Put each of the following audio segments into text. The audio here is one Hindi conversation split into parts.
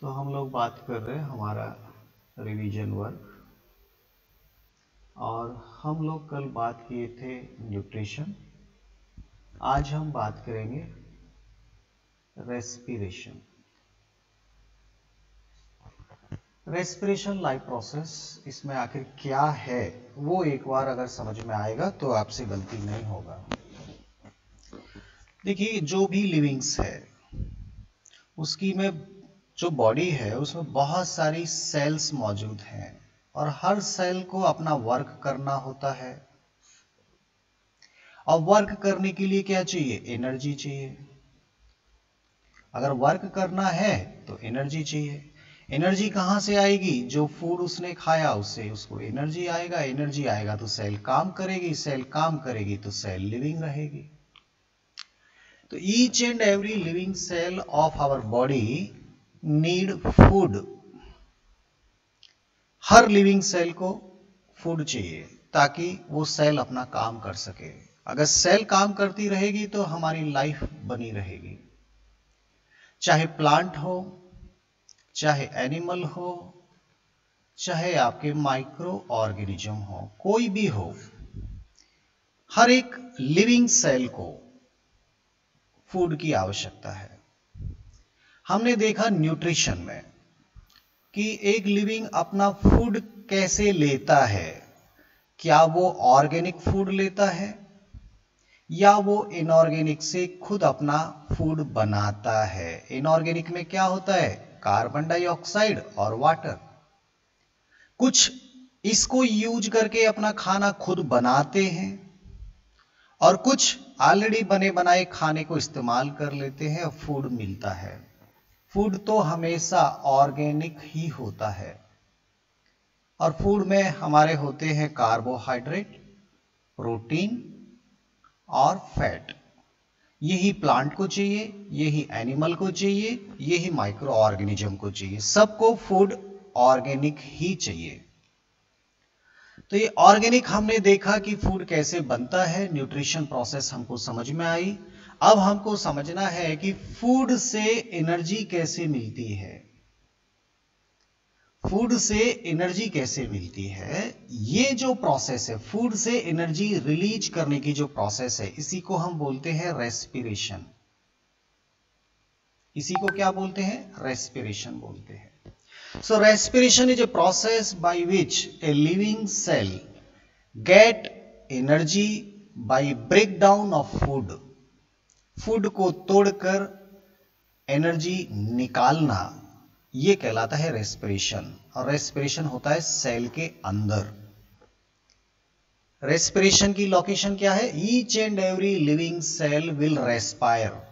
तो हम लोग बात कर रहे हैं हमारा रिवीजन वर्क, और हम लोग कल बात किए थे न्यूट्रिशन। आज हम बात करेंगे रेस्पिरेशन। रेस्पिरेशन लाइफ प्रोसेस, इसमें आखिर क्या है वो एक बार अगर समझ में आएगा तो आपसे गलती नहीं होगा। देखिए, जो भी लिविंग्स है उसकी में जो बॉडी है उसमें बहुत सारी सेल्स मौजूद हैं और हर सेल को अपना वर्क करना होता है। और वर्क करने के लिए क्या चाहिए? एनर्जी चाहिए। अगर वर्क करना है तो एनर्जी चाहिए। एनर्जी कहां से आएगी? जो फूड उसने खाया उससे उसको एनर्जी आएगा। एनर्जी आएगा तो सेल काम करेगी, सेल काम करेगी तो सेल लिविंग रहेगी। तो each and every living cell of our body need food. हर लिविंग सेल को फूड चाहिए ताकि वो सेल अपना काम कर सके। अगर सेल काम करती रहेगी तो हमारी लाइफ बनी रहेगी। चाहे प्लांट हो, चाहे एनिमल हो, चाहे आपके माइक्रो ऑर्गेनिज्म हो, कोई भी हो, हर एक लिविंग सेल को फूड की आवश्यकता है। हमने देखा न्यूट्रिशन में कि एक लिविंग अपना फूड कैसे लेता है। क्या वो ऑर्गेनिक फूड लेता है या वो इनऑर्गेनिक से खुद अपना फूड बनाता है? इनऑर्गेनिक में क्या होता है? कार्बन डाइऑक्साइड और वाटर। कुछ इसको यूज करके अपना खाना खुद बनाते हैं और कुछ ऑलरेडी बने बनाए खाने को इस्तेमाल कर लेते हैं और फूड मिलता है। फूड तो हमेशा ऑर्गेनिक ही होता है और फूड में हमारे होते हैं कार्बोहाइड्रेट, प्रोटीन और फैट। यही प्लांट को चाहिए, यही एनिमल को चाहिए, यही माइक्रो ऑर्गेनिज्म को चाहिए। सबको फूड ऑर्गेनिक ही चाहिए। तो ये ऑर्गेनिक हमने देखा कि फूड कैसे बनता है, न्यूट्रिशन प्रोसेस हमको समझ में आई। अब हमको समझना है कि फूड से एनर्जी कैसे मिलती है। फूड से एनर्जी कैसे मिलती है, ये जो प्रोसेस है, फूड से एनर्जी रिलीज करने की जो प्रोसेस है, इसी को हम बोलते हैं रेस्पिरेशन। इसी को क्या बोलते हैं? रेस्पिरेशन बोलते हैं। So respiration is a process by which a living cell get energy by breakdown of food. Food को तोड़कर एनर्जी निकालना, यह कहलाता है रेस्पिरेशन। और रेस्पिरेशन होता है सेल के अंदर। रेस्पिरेशन की लोकेशन क्या है? Each and every living cell will respire.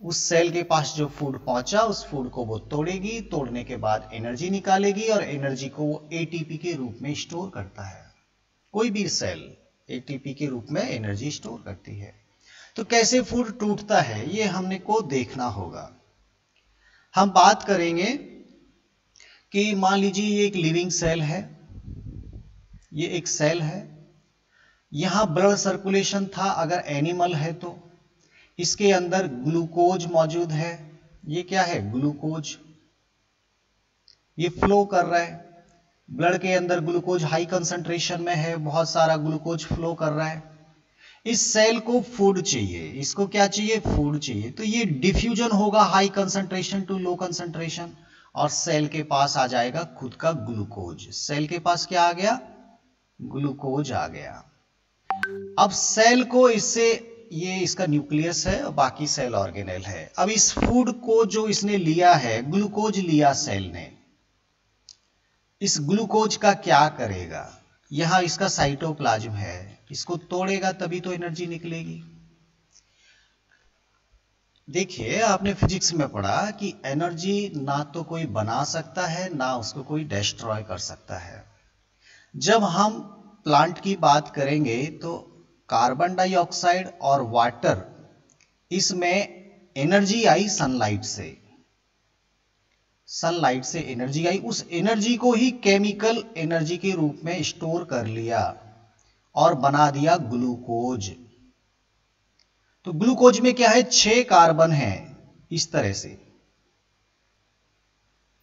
उस सेल के पास जो फूड पहुंचा उस फूड को वो तोड़ेगी, तोड़ने के बाद एनर्जी निकालेगी और एनर्जी को वो एटीपी के रूप में स्टोर करता है। कोई भी सेल एटीपी के रूप में एनर्जी स्टोर करती है। तो कैसे फूड टूटता है ये हमने को देखना होगा। हम बात करेंगे कि मान लीजिए ये एक लिविंग सेल है, ये एक सेल है, यहां ब्लड सर्कुलेशन था। अगर एनिमल है तो इसके अंदर ग्लूकोज मौजूद है। ये क्या है? ग्लूकोज। ये फ्लो कर रहा है ब्लड के अंदर। ग्लूकोज हाई कंसंट्रेशन में है, बहुत सारा ग्लूकोज फ्लो कर रहा है। इस सेल को फूड चाहिए। इसको क्या चाहिए? फूड चाहिए। तो ये डिफ्यूजन होगा high concentration to low concentration और सेल के पास आ जाएगा खुद का ग्लूकोज। सेल के पास क्या आ गया? ग्लूकोज आ गया। अब सेल को इससे, ये इसका न्यूक्लियस है और बाकी सेल ऑर्गेनेल है। अब इस फूड को जो इसने लिया है, ग्लूकोज लिया सेल ने, इस ग्लूकोज का क्या करेगा? यहां इसका साइटोप्लाज्म है, इसको तोड़ेगा तभी तो एनर्जी निकलेगी। देखिए, आपने फिजिक्स में पढ़ा कि एनर्जी ना तो कोई बना सकता है ना उसको कोई डिस्ट्रॉय कर सकता है। जब हम प्लांट की बात करेंगे तो कार्बन डाइऑक्साइड और वाटर, इसमें एनर्जी आई सनलाइट से। सनलाइट से एनर्जी आई, उस एनर्जी को ही केमिकल एनर्जी के रूप में स्टोर कर लिया और बना दिया ग्लूकोज। तो ग्लूकोज में क्या है? 6 कार्बन है इस तरह से।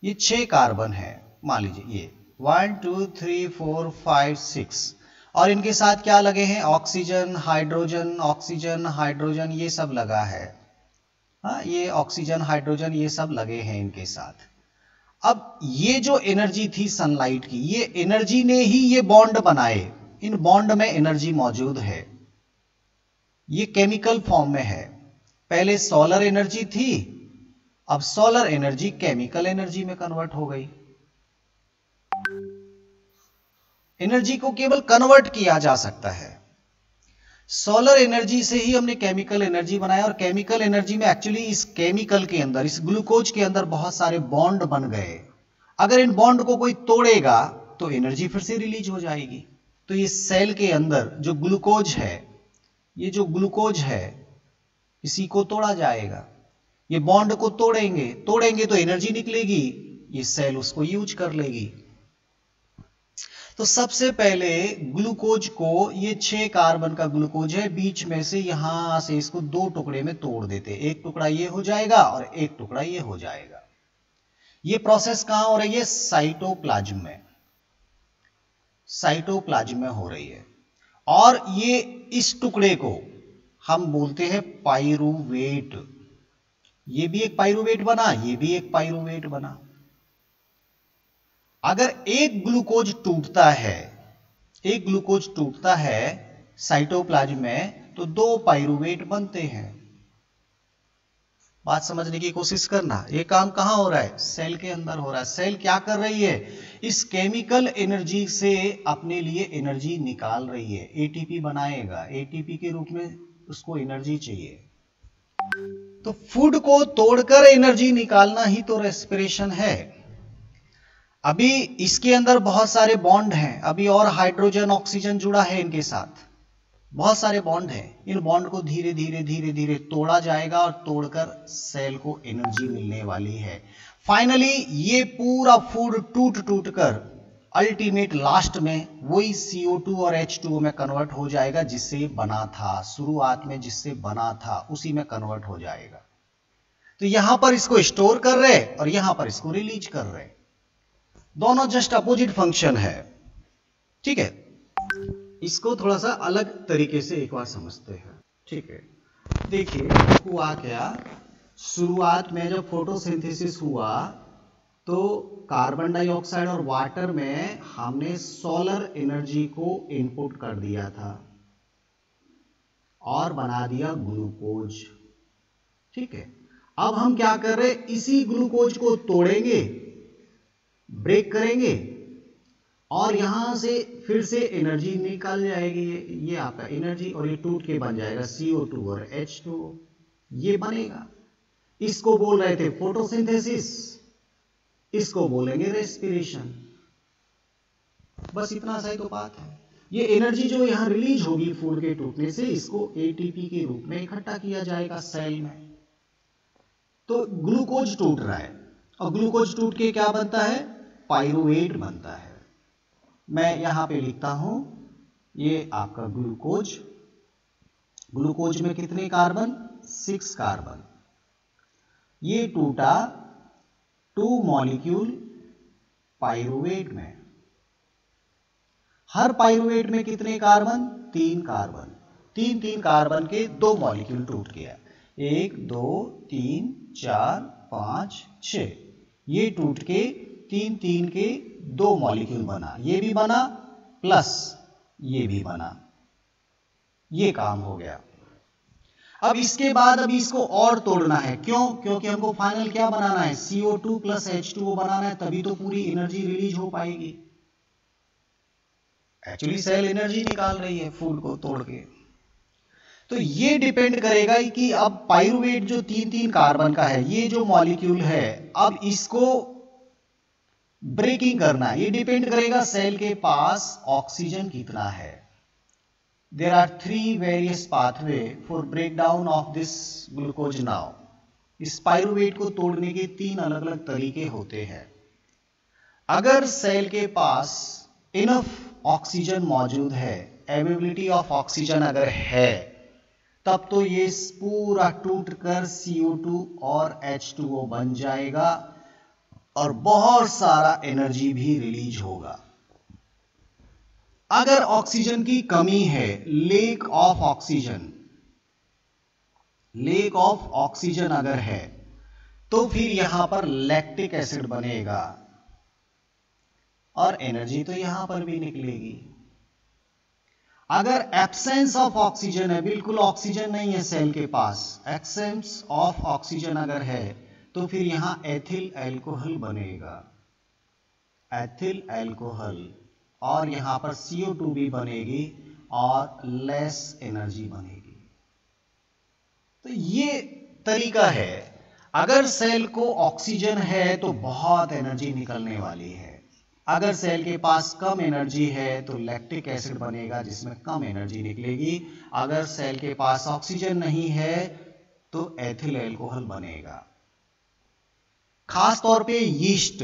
ये 6 कार्बन है, मान लीजिए ये 1 2 3 4 5 6, और इनके साथ क्या लगे हैं, ऑक्सीजन हाइड्रोजन ये सब लगा है। हाँ, ये ऑक्सीजन हाइड्रोजन ये सब लगे हैं इनके साथ। अब ये जो एनर्जी थी सनलाइट की, ये एनर्जी ने ही ये बॉन्ड बनाए, इन बॉन्ड में एनर्जी मौजूद है, ये केमिकल फॉर्म में है। पहले सोलर एनर्जी थी, अब सोलर एनर्जी केमिकल एनर्जी में कन्वर्ट हो गई। एनर्जी को केवल कन्वर्ट किया जा सकता है। सोलर एनर्जी से ही हमने केमिकल एनर्जी बनाया, और केमिकल एनर्जी में एक्चुअली इस केमिकल के अंदर, इस ग्लूकोज के अंदर बहुत सारे बॉन्ड बन गए। अगर इन बॉन्ड को कोई तोड़ेगा तो एनर्जी फिर से रिलीज हो जाएगी। तो ये सेल के अंदर जो ग्लूकोज है, ये जो ग्लूकोज है, इसी को तोड़ा जाएगा। ये बॉन्ड को तोड़ेंगे तो एनर्जी निकलेगी, ये सेल उसको यूज कर लेगी। तो सबसे पहले ग्लूकोज को, ये 6 कार्बन का ग्लूकोज है, बीच में से यहां से इसको 2 टुकड़े में तोड़ देते, एक टुकड़ा ये हो जाएगा और एक टुकड़ा ये हो जाएगा। ये प्रोसेस कहां हो रही है, साइटोप्लाज्म में, साइटोप्लाज्म में हो रही है। और ये इस टुकड़े को हम बोलते हैं पाइरूवेट। ये भी एक पाइरूवेट बना, ये भी एक पाइरूवेट बना। अगर एक ग्लूकोज टूटता है साइटोप्लाज्म में, तो 2 पाइरूवेट बनते हैं। बात समझने की कोशिश करना। ये काम कहां हो रहा है, सेल के अंदर हो रहा है। सेल क्या कर रही है, इस केमिकल एनर्जी से अपने लिए एनर्जी निकाल रही है, एटीपी बनाएगा, एटीपी के रूप में उसको एनर्जी चाहिए। तो फूड को तोड़कर एनर्जी निकालना ही तो रेस्पिरेशन है। अभी इसके अंदर बहुत सारे बॉन्ड हैं, अभी और हाइड्रोजन ऑक्सीजन जुड़ा है इनके साथ, बहुत सारे बॉन्ड हैं। इन बॉन्ड को धीरे धीरे तोड़ा जाएगा और तोड़कर सेल को एनर्जी मिलने वाली है। फाइनली ये पूरा फूड टूट कर अल्टीमेट लास्ट में वही CO2 और H2O में कन्वर्ट हो जाएगा, जिससे बना था शुरुआत में, जिससे बना था उसी में कन्वर्ट हो जाएगा। तो यहां पर इसको स्टोर कर रहे और यहां पर इसको रिलीज कर रहे, दोनों जस्ट अपोजिट फंक्शन है। ठीक है, इसको थोड़ा सा अलग तरीके से एक बार समझते हैं। ठीक है, देखिए हुआ क्या, शुरुआत में जब फोटोसिंथेसिस हुआ तो कार्बन डाइऑक्साइड और वाटर में हमने सोलर एनर्जी को इनपुट कर दिया था और बना दिया ग्लूकोज। ठीक है, अब हम क्या कर रहे हैं, इसी ग्लूकोज को तोड़ेंगे, ब्रेक करेंगे और यहां से फिर से एनर्जी निकल जाएगी। ये आपका एनर्जी, और ये टूट के बन जाएगा CO2 और H2O, ये बनेगा। इसको बोल रहे थे फोटोसिंथेसिस, इसको बोलेंगे रेस्पिरेशन। बस इतना सा ही तो बात है। ये एनर्जी जो यहां रिलीज होगी फूड के टूटने से, इसको ATP के रूप में इकट्ठा किया जाएगा सेल में। तो ग्लूकोज टूट रहा है और ग्लूकोज टूट के क्या बनता है, पाइरूवेट बनता है। मैं यहां पे लिखता हूं, ये आपका ग्लूकोज, ग्लूकोज में कितने कार्बन, 6 कार्बन। ये टूटा 2 मॉलिक्यूल पाइरूवेट में। हर पाइरूवेट में कितने कार्बन, 3 कार्बन। 3 कार्बन के 2 मॉलिक्यूल टूट गया, 1 2 3 4 5 6। ये टूट के 3 के 2 मॉलिक्यूल बना, ये भी बना प्लस ये भी बना, ये काम हो गया। अब इसके बाद अभी इसको और तोड़ना है, क्यों, क्योंकि हमको फाइनल क्या बनाना है, CO2 प्लस H2O बनाना है, तभी तो पूरी एनर्जी रिलीज हो पाएगी। एक्चुअली सेल एनर्जी निकाल रही है फूड को तोड़ के। तो ये डिपेंड करेगा कि अब पाइरूवेट जो 3 कार्बन का है, ये जो मॉलिक्यूल है, अब इसको ब्रेकिंग करना, ये डिपेंड करेगा सेल के पास ऑक्सीजन कितना है। There are 3 various pathway for breakdown of this glucose now. इस पाइरूवेट को तोड़ने के 3 अलग अलग तरीके होते हैं। अगर सेल के पास इनफ ऑक्सीजन मौजूद है, अवेलेबिलिटी ऑफ ऑक्सीजन अगर है, तब तो ये पूरा टूट कर CO2 और H2O बन जाएगा। और बहुत सारा एनर्जी भी रिलीज होगा। अगर ऑक्सीजन की कमी है, लेक ऑफ ऑक्सीजन अगर है, तो फिर यहां पर लैक्टिक एसिड बनेगा और एनर्जी तो यहां पर भी निकलेगी। अगर एब्सेंस ऑफ ऑक्सीजन है, बिल्कुल ऑक्सीजन नहीं है सेल के पास, एब्सेंस ऑफ ऑक्सीजन अगर है, तो फिर यहां एथिल अल्कोहल बनेगा, एथिल अल्कोहल, और यहां पर CO2 भी बनेगी और लेस एनर्जी बनेगी। तो ये तरीका है। अगर सेल को ऑक्सीजन है तो बहुत एनर्जी निकलने वाली है, अगर सेल के पास कम एनर्जी है तो लैक्टिक एसिड बनेगा जिसमें कम एनर्जी निकलेगी, अगर सेल के पास ऑक्सीजन नहीं है तो एथिल अल्कोहल बनेगा। खास तौर पे यीस्ट,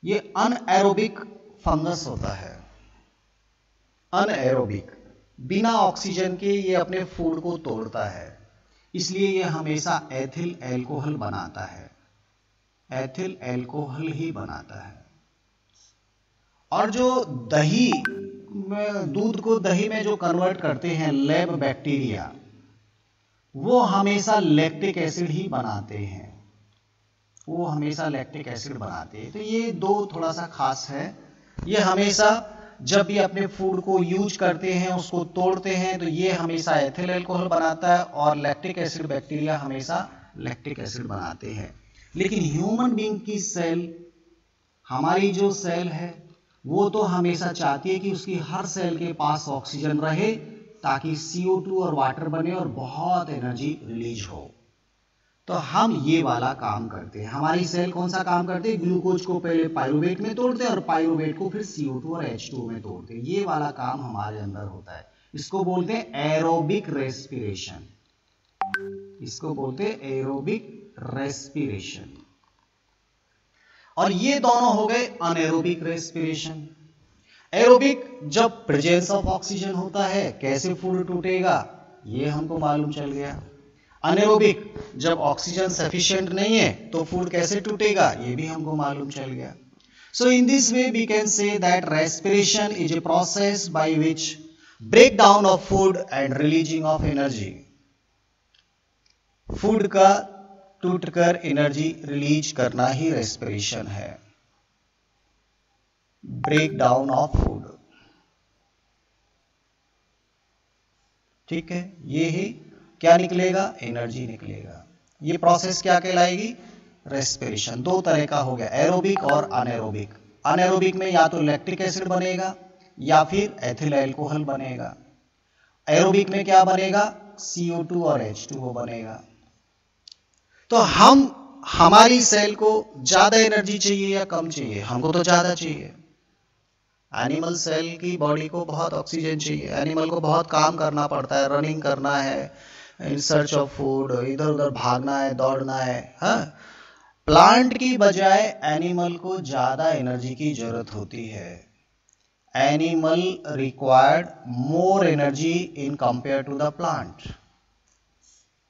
ये अनएरोबिक फंगस होता है, अनएरोबिक, बिना ऑक्सीजन के ये अपने फूड को तोड़ता है, इसलिए ये हमेशा एथिल अल्कोहल बनाता है, एथिल अल्कोहल ही बनाता है। और जो दही में, दूध को दही में जो कन्वर्ट करते हैं लैब बैक्टीरिया, वो हमेशा लैक्टिक एसिड ही बनाते हैं, वो हमेशा लैक्टिक एसिड बनाते हैं। तो ये दो थोड़ा सा खास है। ये हमेशा जब भी अपने फूड को यूज करते हैं, उसको तोड़ते हैं, तो ये हमेशा एथिल अल्कोहल बनाता है और लैक्टिक एसिड बैक्टीरिया हमेशा लैक्टिक एसिड बनाते हैं। लेकिन ह्यूमन बीइंग की सेल, हमारी जो सेल है, वो तो हमेशा चाहती है कि उसकी हर सेल के पास ऑक्सीजन रहे ताकि CO2 और वाटर बने और बहुत एनर्जी रिलीज हो। तो हम ये वाला काम करते हैं। हमारी सेल कौन सा काम करते हैं? ग्लूकोज को पहले पाइरुवेट में तोड़ते हैं और पाइरुवेट को फिर CO2 और H2O में तोड़ते हैं। ये वाला काम हमारे अंदर होता है। इसको बोलते हैं एरोबिक रेस्पिरेशन, इसको बोलते हैं एरोबिक रेस्पिरेशन। और ये दोनों हो गए अनएरोबिक रेस्पिरेशन। एरोबिक, जब प्रेजेंस ऑफ ऑक्सीजन होता है कैसे फूड टूटेगा ये हमको मालूम चल गया। अनएरोबिक, जब ऑक्सीजन सफिशिएंट नहीं है तो फूड कैसे टूटेगा ये भी हमको मालूम चल गया। So in this way we can say that respiration is a process by which break down of food and releasing of energy. Food का टूटकर एनर्जी रिलीज करना ही रेस्पिरेशन है, ब्रेक डाउन ऑफ फूड। ठीक है, ये ही क्या निकलेगा? एनर्जी निकलेगा। ये प्रोसेस क्या कहलाएगी? रेस्पिरेशन। दो तरह का हो गया, एरोबिक और अनएरोबिक। अनएरोबिक में या तो लैक्टिक एसिड बनेगा या फिर एथिल अल्कोहल बनेगा। एरोबिक में क्या बनेगा? CO2 और H2O बनेगा। तो हमारी सेल को ज्यादा एनर्जी चाहिए या कम चाहिए? हमको तो ज्यादा चाहिए। एनिमल सेल की बॉडी को बहुत ऑक्सीजन चाहिए, एनिमल को बहुत काम करना पड़ता है, रनिंग करना है, इन सर्च ऑफ फूड, इधर उधर भागना है, दौड़ना है। हाँ, प्लांट की बजाय एनिमल को ज्यादा एनर्जी की जरूरत होती है। Animal required more energy in compare to the plant.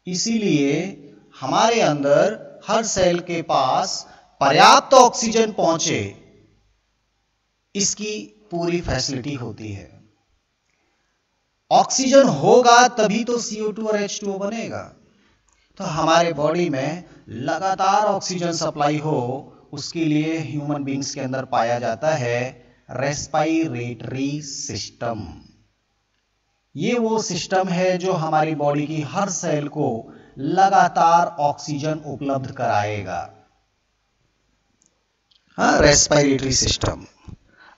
इसीलिए हमारे अंदर हर सेल के पास पर्याप्त ऑक्सीजन पहुंचे, इसकी पूरी फैसिलिटी होती है। ऑक्सीजन होगा तभी तो CO2 और H2O बनेगा। तो हमारे बॉडी में लगातार ऑक्सीजन सप्लाई हो, उसके लिए ह्यूमन बीइंग्स के अंदर पाया जाता है रेस्पिरेटरी सिस्टम। ये वो सिस्टम है जो हमारी बॉडी की हर सेल को लगातार ऑक्सीजन उपलब्ध कराएगा। हाँ, रेस्पिरेटरी सिस्टम।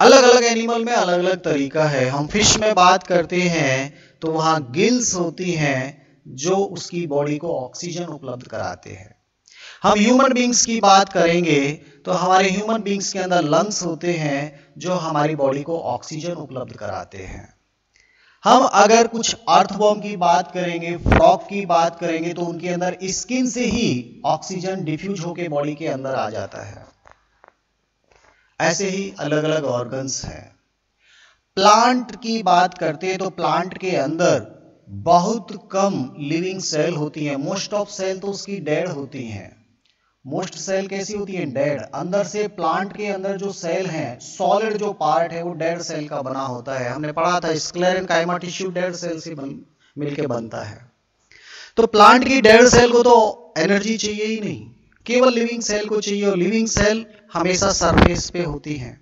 अलग अलग एनिमल में अलग अलग तरीका है। हम फिश में बात करते हैं तो वहां गिल्स होती हैं जो उसकी बॉडी को ऑक्सीजन उपलब्ध कराते हैं। हम ह्यूमन बीइंग्स की बात करेंगे तो हमारे ह्यूमन बीइंग्स के अंदर लंग्स होते हैं जो हमारी बॉडी को ऑक्सीजन उपलब्ध कराते हैं। हम अगर कुछ अर्थवॉर्म की बात करेंगे, फ्रॉग की बात करेंगे, तो उनके अंदर स्किन से ही ऑक्सीजन डिफ्यूज होकर बॉडी के अंदर आ जाता है। ऐसे ही अलग अलग ऑर्गन्स हैं। प्लांट की बात करते हैं तो प्लांट के अंदर बहुत कम लिविंग सेल होती हैं। मोस्ट ऑफ सेल तो उसकी डेड होती हैं। मोस्ट सेल कैसी होती है, डेड। अंदर से प्लांट के अंदर जो सेल है, सॉलिड जो पार्ट है वो डेड सेल का बना होता है। हमने पढ़ा था स्क्लेरेन्काइमा टिश्यू डेड सेल से मिलके बनता है। तो प्लांट की डेड सेल को तो एनर्जी चाहिए ही नहीं, केवल लिविंग सेल को चाहिए। और लिविंग सेल हमेशा सरफेस पे होती है।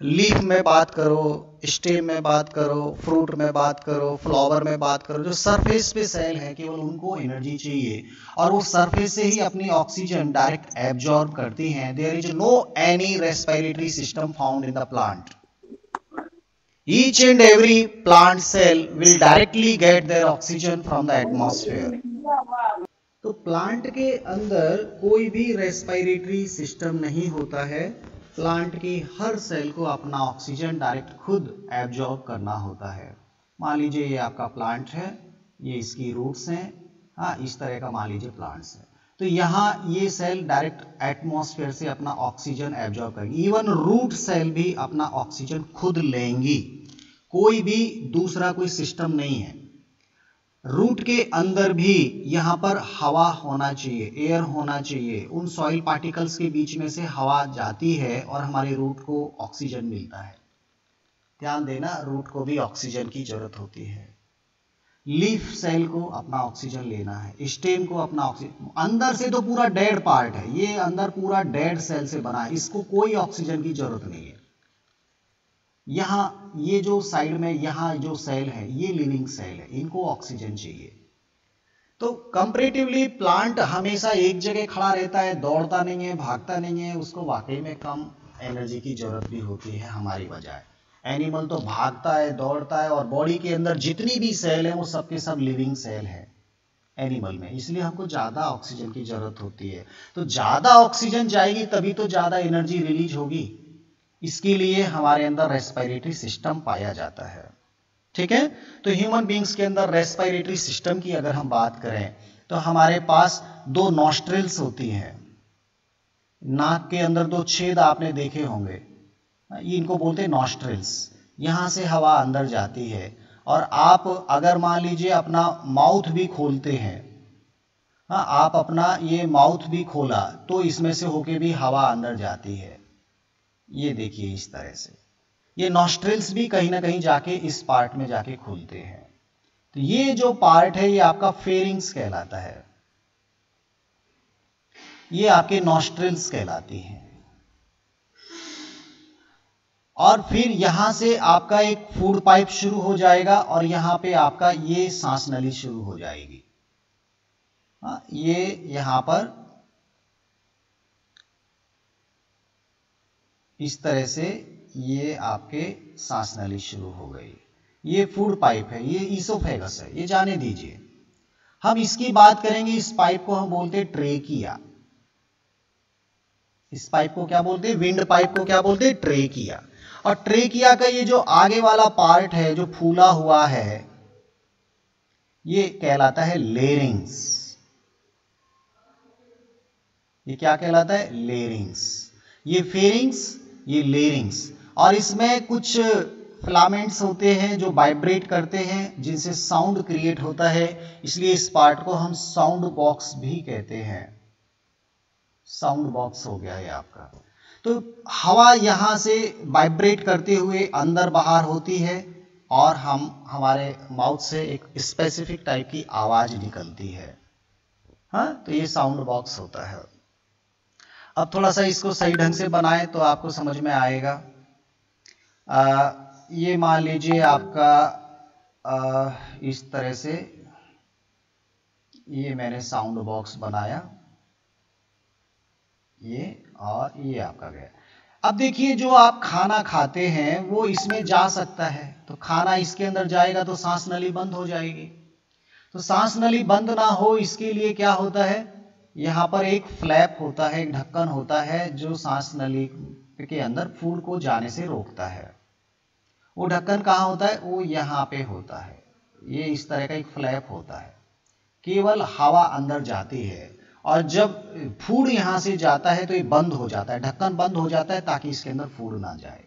लीफ में बात करो, स्टेम में बात करो, फ्रूट में बात करो, फ्लावर में बात करो, जो सरफेस पे सेल है केवल उनको एनर्जी चाहिए और वो सरफेस से ही अपनी ऑक्सीजन डायरेक्ट एब्जॉर्ब करती हैं। There is no any respiratory system found in the plant. Each and every plant cell will directly get their oxygen from the atmosphere. तो प्लांट के अंदर कोई भी रेस्पिरेटरी सिस्टम नहीं होता है। प्लांट की हर सेल को अपना ऑक्सीजन डायरेक्ट खुद एब्जॉर्ब करना होता है। मान लीजिए ये आपका प्लांट है, ये इसकी रूट्स हैं, हाँ इस तरह का मान लीजिए प्लांट्स है। तो यहाँ ये सेल डायरेक्ट एटमॉस्फेयर से अपना ऑक्सीजन एब्जॉर्ब करेंगी। इवन रूट सेल भी अपना ऑक्सीजन खुद लेंगी, कोई भी दूसरा कोई सिस्टम नहीं है। रूट के अंदर भी यहां पर हवा होना चाहिए, एयर होना चाहिए। उन सॉइल पार्टिकल्स के बीच में से हवा जाती है और हमारे रूट को ऑक्सीजन मिलता है। ध्यान देना, रूट को भी ऑक्सीजन की जरूरत होती है। लीफ सेल को अपना ऑक्सीजन लेना है, स्टेम को अपना ऑक्सीजन। अंदर से तो पूरा डेड पार्ट है, ये अंदर पूरा डेड सेल से बना है, इसको कोई ऑक्सीजन की जरूरत नहीं है। यहाँ ये जो साइड में यहाँ जो सेल है ये लिविंग सेल है, इनको ऑक्सीजन चाहिए। तो कंपैरेटिवली प्लांट हमेशा एक जगह खड़ा रहता है, दौड़ता नहीं है, भागता नहीं है, उसको वाकई में कम एनर्जी की जरूरत भी होती है हमारी बजाय। एनिमल तो भागता है, दौड़ता है और बॉडी के अंदर जितनी भी सेल है वो सबके सब लिविंग सेल है एनिमल में, इसलिए हमको ज्यादा ऑक्सीजन की जरूरत होती है। तो ज्यादा ऑक्सीजन जाएगी तभी तो ज्यादा एनर्जी रिलीज होगी, इसके लिए हमारे अंदर रेस्पिरेटरी सिस्टम पाया जाता है। ठीक है, तो ह्यूमन बींग्स के अंदर रेस्पिरेटरी सिस्टम की अगर हम बात करें तो हमारे पास दो नॉस्ट्रिल्स होती हैं। नाक के अंदर दो छेद आपने देखे होंगे, इनको बोलते हैं नॉस्ट्रिल्स। यहां से हवा अंदर जाती है और आप अगर मान लीजिए अपना माउथ भी खोलते हैं, हाँ आप अपना ये माउथ भी खोला तो इसमें से होके भी हवा अंदर जाती है। ये देखिए इस तरह से ये नॉस्ट्रिल्स भी कहीं ना कहीं जाके इस पार्ट में जाके खुलते हैं। तो ये जो पार्ट है ये आपका फेरिंग्स कहलाता है, ये आपके नॉस्ट्रिल्स कहलाती हैं। और फिर यहां से आपका एक फूड पाइप शुरू हो जाएगा और यहां पे आपका ये सांस नली शुरू हो जाएगी। हाँ, ये यहां पर इस तरह से ये आपके सांस नली शुरू हो गई। ये फूड पाइप है, ये ईसोफेगस है, ये जाने दीजिए। हम इसकी बात करेंगे, इस पाइप को हम बोलते हैं ट्रेकिया। इस पाइप को क्या बोलते हैं, विंड पाइप को क्या बोलते हैं, ट्रेकिया। और ट्रेकिया का ये जो आगे वाला पार्ट है जो फूला हुआ है ये कहलाता है लेरिंग्स। ये क्या कहलाता है, लेरिंग्स। ये फेरिंग्स, ये लेरिंग्स। और इसमें कुछ फिलामेंट्स होते हैं जो वाइब्रेट करते हैं जिनसे साउंड क्रिएट होता है, इसलिए इस पार्ट को हम साउंड बॉक्स भी कहते हैं। साउंड बॉक्स हो गया है आपका। तो हवा यहां से वाइब्रेट करते हुए अंदर बाहर होती है और हमारे माउथ से एक स्पेसिफिक टाइप की आवाज निकलती है। हाँ, तो ये साउंड बॉक्स होता है। अब थोड़ा सा इसको सही ढंग से बनाएं तो आपको समझ में आएगा। ये मान लीजिए आपका इस तरह से ये मैंने साउंड बॉक्स बनाया, ये और ये आपका गया। अब देखिए जो आप खाना खाते हैं वो इसमें जा सकता है, तो खाना इसके अंदर जाएगा तो सांस नली बंद हो जाएगी। तो सांस नली बंद ना हो इसके लिए क्या होता है, यहाँ पर एक फ्लैप होता है, एक ढक्कन होता है जो सांस नली के अंदर फूड को जाने से रोकता है। वो ढक्कन कहाँ होता है, वो यहाँ पे होता है। ये इस तरह का एक फ्लैप होता है, केवल हवा अंदर जाती है और जब फूड यहां से जाता है तो ये बंद हो जाता है, ढक्कन बंद हो जाता है ताकि इसके अंदर फूड ना जाए।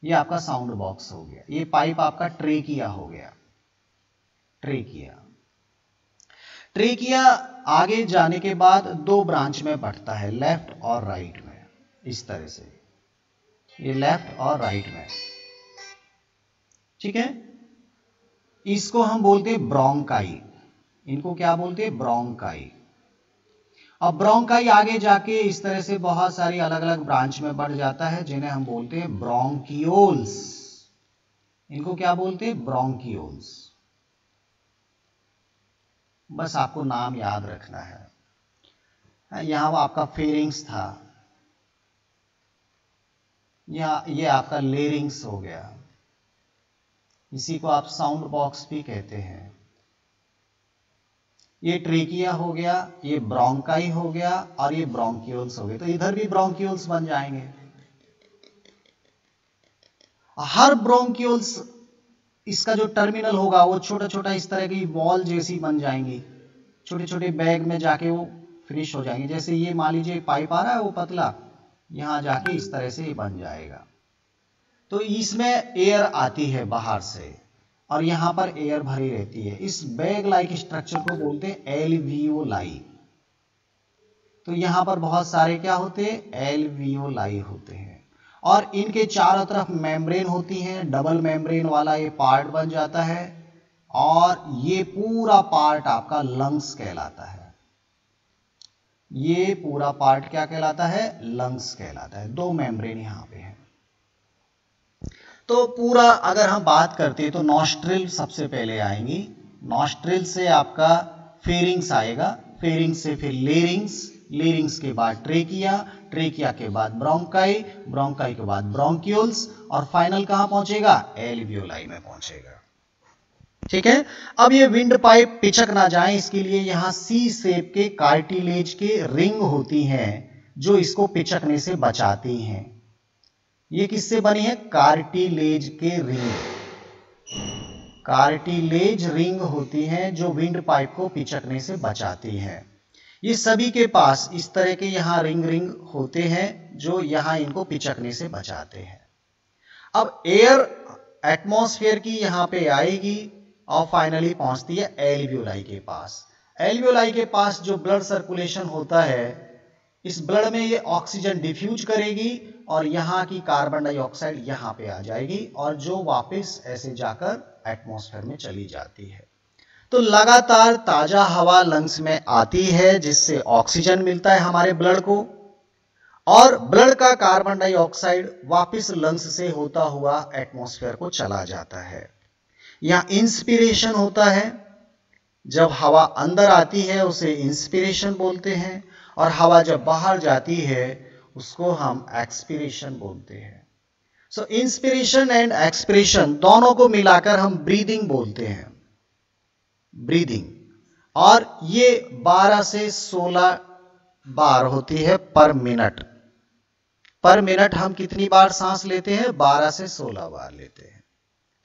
ये आपका साउंड बॉक्स हो गया। ये पाइप आपका ट्रेकिया हो गया, ट्रेकिया। ट्रेकिया आगे जाने के बाद दो ब्रांच में बढ़ता है, लेफ्ट और राइट में, इस तरह से, ये लेफ्ट और राइट में, ठीक है। इसको हम बोलते हैं ब्रोंकाई, इनको क्या बोलते हैं, ब्रोंकाई। अब ब्रोंकाई आगे जाके इस तरह से बहुत सारी अलग अलग ब्रांच में बढ़ जाता है, जिन्हें हम बोलते हैं ब्रोंकियोल्स। इनको क्या बोलते हैं, ब्रोंकियोल्स। बस आपको नाम याद रखना है। यहां आपका फेरिंग्स था, ये आपका लेरिंग्स हो गया, इसी को आप साउंड बॉक्स भी कहते हैं। ये ट्रेकिया हो गया, ये ब्रोंकाई हो गया, और ये ब्रोंकियोल्स हो गए। तो इधर भी ब्रोंकियोल्स बन जाएंगे। हर ब्रोंकियोल्स, इसका जो टर्मिनल होगा वो छोटा छोटा इस तरह की बॉल जैसी बन जाएंगी, छोटे छोटे बैग में जाके वो फिनिश हो जाएंगे। जैसे ये मान लीजिए पाइप आ रहा है वो पतला, यहां जाके इस तरह से ये बन जाएगा। तो इसमें एयर आती है बाहर से और यहां पर एयर भरी रहती है। इस बैग लाइक स्ट्रक्चर को बोलते हैं एल्वियोलाई। तो यहां पर बहुत सारे क्या होते हैं, एल्वियोलाई होते हैं, और इनके चारों तरफ मेम्ब्रेन होती हैं। डबल मेम्ब्रेन वाला ये पार्ट बन जाता है, और ये पूरा पार्ट आपका लंग्स कहलाता है। ये पूरा पार्ट क्या कहलाता है, लंग्स कहलाता है। दो मेम्ब्रेन यहां पे है। तो पूरा अगर हम बात करते हैं तो नॉस्ट्रिल सबसे पहले आएंगी। नॉस्ट्रिल से आपका फेरिंग्स आएगा, फेरिंग्स से फिर लेरिंग्स, लेरिंग्स के बाद ट्रेकिया, ट्रेकिया के बाद ब्रोंकाई, ब्रोंकाई के बाद ब्रोंकियोल्स, और फाइनल कहां पहुंचेगा, एल्वियोलाई में पहुंचेगा। ठीक है। अब ये विंड पाइप पिचक ना जाए इसके लिए यहां सी शेप के कार्टिलेज के रिंग होती हैं जो इसको पिचकने से बचाती हैं। ये किससे बनी है, कार्टिलेज के रिंग, कार्टिलेज रिंग होती हैं जो विंड पाइप को पिचकने से बचाती हैं। ये सभी के पास इस तरह के यहां रिंग रिंग होते हैं जो यहां इनको पिचकने से बचाते हैं। अब एयर एटमॉस्फेयर की यहां पे आएगी और फाइनली पहुंचती है एल्वियोलाई के पास। एल्वियोलाई के पास जो ब्लड सर्कुलेशन होता है, इस ब्लड में ये ऑक्सीजन डिफ्यूज करेगी और यहाँ की कार्बन डाइऑक्साइड यहाँ पे आ जाएगी, और जो वापस ऐसे जाकर एटमॉस्फेयर में चली जाती है। तो लगातार ताजा हवा लंग्स में आती है जिससे ऑक्सीजन मिलता है हमारे ब्लड को, और ब्लड का कार्बन डाइऑक्साइड वापस लंग्स से होता हुआ एटमॉस्फेयर को चला जाता है। यहाँ इंस्पिरेशन होता है, जब हवा अंदर आती है उसे इंस्पिरेशन बोलते हैं, और हवा जब बाहर जाती है उसको हम एक्सपिरेशन बोलते हैं। सो इंस्पिरेशन एंड एक्सपिरेशन दोनों को मिलाकर हम ब्रीदिंग बोलते हैं, ब्रीदिंग। और ये 12 से 16 बार होती है पर मिनट। पर मिनट हम कितनी बार सांस लेते हैं, 12 से 16 बार लेते हैं।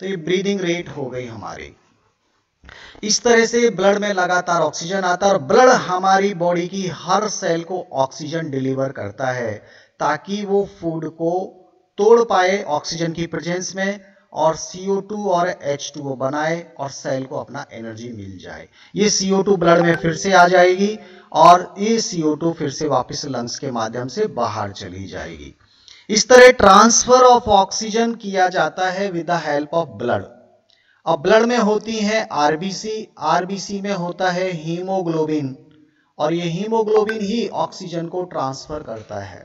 तो ये ब्रीदिंग रेट हो गई हमारी। इस तरह से ब्लड में लगातार ऑक्सीजन आता है, और ब्लड हमारी बॉडी की हर सेल को ऑक्सीजन डिलीवर करता है ताकि वो फूड को तोड़ पाए ऑक्सीजन की प्रेजेंस में, और CO2 और H2O बनाए और सेल को अपना एनर्जी मिल जाए। ये CO2 ब्लड में फिर से आ जाएगी और ये CO2 फिर से वापस लंग्स के माध्यम से बाहर चली जाएगी। इस तरह ट्रांसफर ऑफ ऑक्सीजन किया जाता है with the help of blood. अब ब्लड में होती है आरबीसी, आरबीसी में होता है हीमोग्लोबिन, और ये हीमोग्लोबिन ही ऑक्सीजन को ट्रांसफर करता है।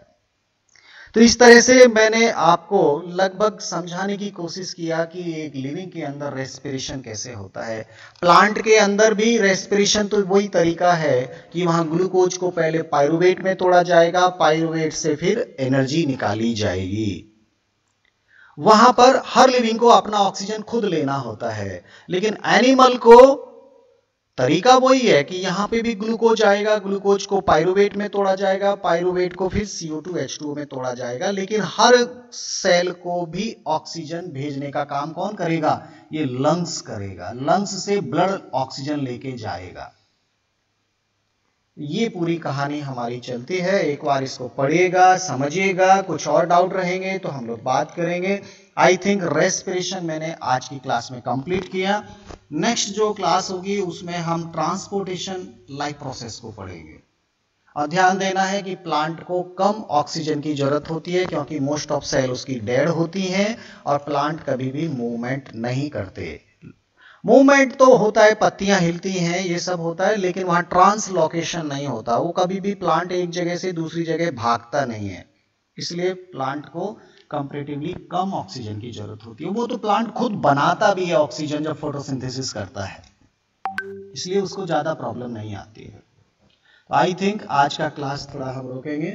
तो इस तरह से मैंने आपको लगभग समझाने की कोशिश किया कि एक लिविंग के अंदर रेस्पिरेशन कैसे होता है। प्लांट के अंदर भी रेस्पिरेशन तो वही तरीका है कि वहां ग्लूकोज को पहले पाइरूवेट में तोड़ा जाएगा, पाइरूवेट से फिर एनर्जी निकाली जाएगी। वहां पर हर लिविंग को अपना ऑक्सीजन खुद लेना होता है, लेकिन एनिमल को तरीका वही है कि यहां पे भी ग्लूकोज आएगा, ग्लूकोज को पाइरूवेट में तोड़ा जाएगा, पाइरूवेट को फिर CO2 H2O में तोड़ा जाएगा। लेकिन हर सेल को भी ऑक्सीजन भेजने का काम कौन करेगा, ये लंग्स करेगा। लंग्स से ब्लड ऑक्सीजन लेके जाएगा। ये पूरी कहानी हमारी चलती है। एक बार इसको पढ़िएगा, समझिएगा, कुछ और डाउट रहेंगे तो हम लोग बात करेंगे। आई थिंक रेस्पिरेशन मैंने आज की क्लास में कंप्लीट किया। नेक्स्ट जो क्लास होगी उसमें हम ट्रांसपोर्टेशन लाइफ प्रोसेस को पढ़ेंगे। और ध्यान देना है कि प्लांट को कम ऑक्सीजन की जरूरत होती है क्योंकि मोस्ट ऑफ सेल उसकी डेड होती हैं और प्लांट कभी भी मूवमेंट नहीं करते। मूवमेंट तो होता है, पत्तियां हिलती हैं, ये सब होता है, लेकिन वहां ट्रांसलोकेशन नहीं होता। वो कभी भी प्लांट एक जगह से दूसरी जगह भागता नहीं है, इसलिए प्लांट को कंपैरेटिवली कम ऑक्सीजन की जरूरत होती है। वो तो प्लांट खुद बनाता भी है ऑक्सीजन जब फोटोसिंथेसिस करता है, इसलिए उसको ज्यादा प्रॉब्लम नहीं आती है। तो आई थिंक आज का क्लास थोड़ा हम रोकेंगे।